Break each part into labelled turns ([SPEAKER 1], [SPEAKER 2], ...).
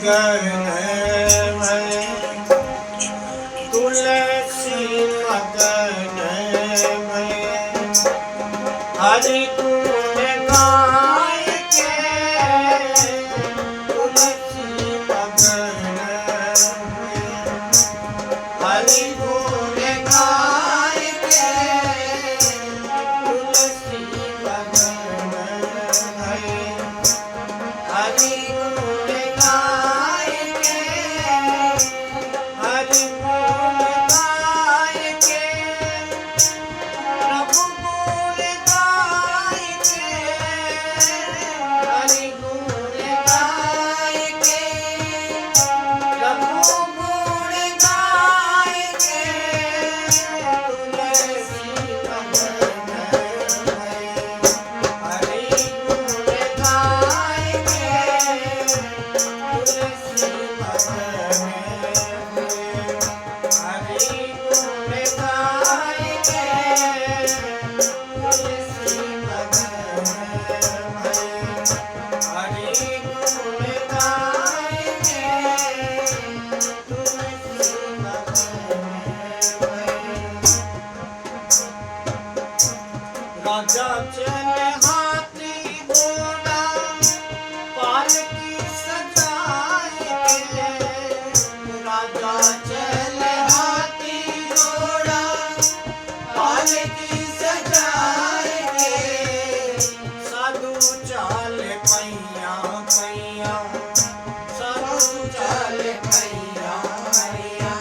[SPEAKER 1] मगन भय तुलसी मगन भय हरि गुण गाय के तुलसी मगन भय हरि गुण गाय के तुलसी मगन भय हरि गुण गाय के हरि गुण गाय के प्रभु गुण गाय के हरि गुण गाय के प्रभु गुण गाय के तुलसी मगन भय हरि गुण गाय के तुलसी मगन भय हरि गुण गाय के तुलसी मगन भय हरि गुण गाय के तुलसी मगन भय राजा चले हाथी घोड़ा पालकी सजाए के राजा चले हाथी घोड़ा पालकी सजाए के साधु चाले पैया पैया साधु चाले पैया पैया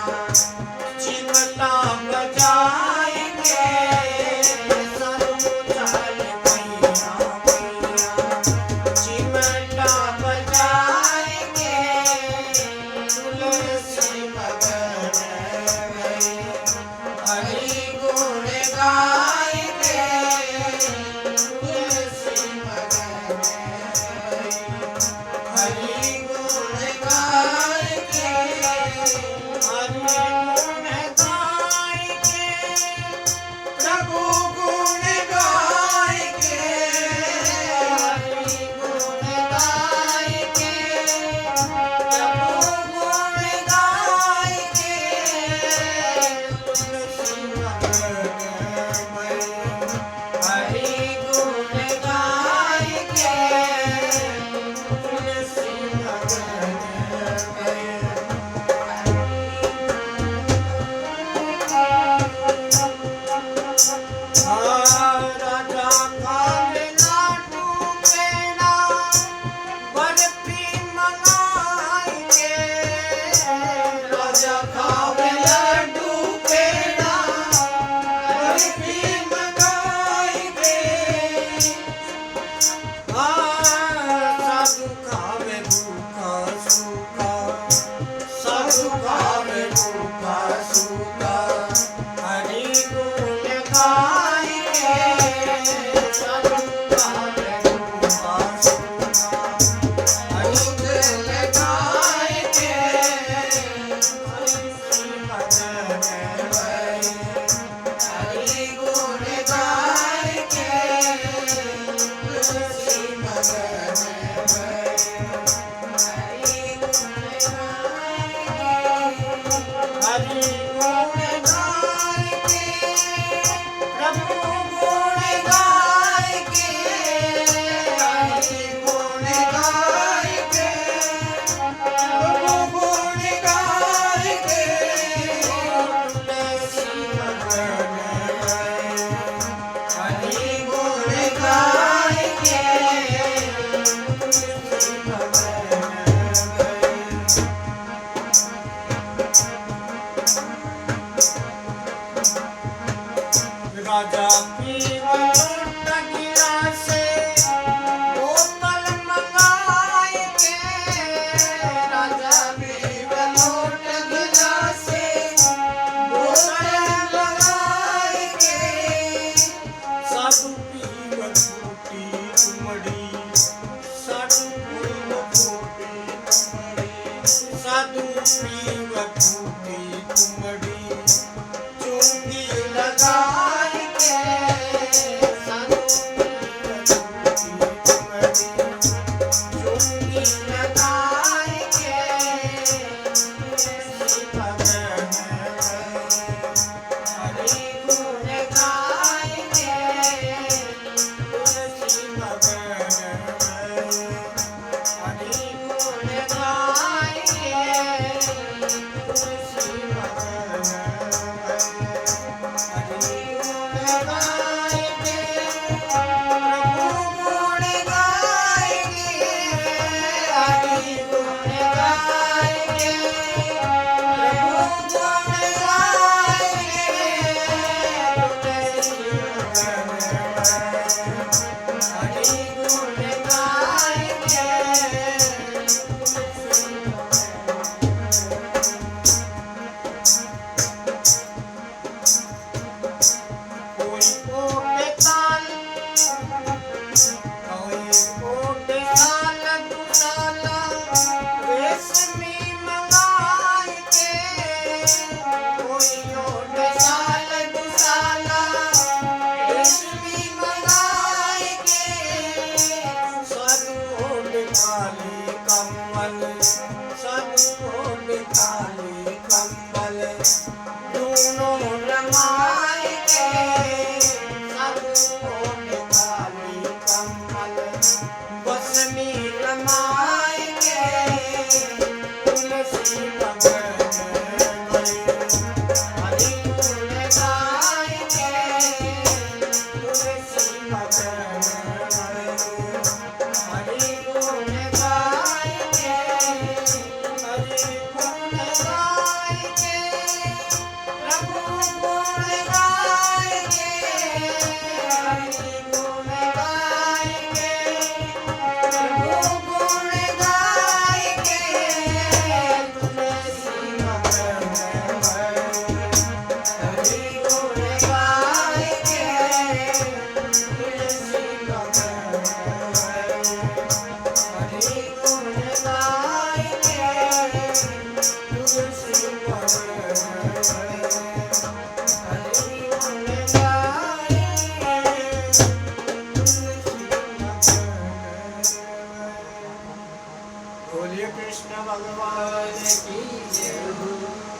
[SPEAKER 1] चिमटा बजाए के साधु चाले पैया पैया चिमटा बजाए के तुलसी मगन भय हरि गुण गाय के तुलसी मगन भय हरि गुण गाय के हरि गुण गाय के प्रभु गुण गाय के हरि गुण गाय के प्रभु गुण गाय के तुलसी मगन भय हरि गुण गाय के तुलसी मगन भय राजा खावे लाडू पेड़ा बर्फी मंगाई के राजा खावे लाडू पेड़ा बर्फी मंगाई के साधु खावे भूखा सूखा साधु खावे भूखा सूखा हरि गुण गाय के साधु खावे भूखा सूखा हरि गुण गाय के तुलसी मगन भय हरि गुण गाय के तुलसी मगन भय हरि गुण गाय के प्रभु गुण गाय के हरि गुण गाय के प्रभु गुण गाय के तुलसी मगन भय हरि गुण गाय के तुलसी मगन भय राजा पीवल गिरा से बोतल मंगाए के राजा पीवल गिरा से बोतल मंगाए के साधु पीवल फूटी उमड़ी साधु पीवल फूटी उमड़ी साधु पीवल फूटी उमड़ी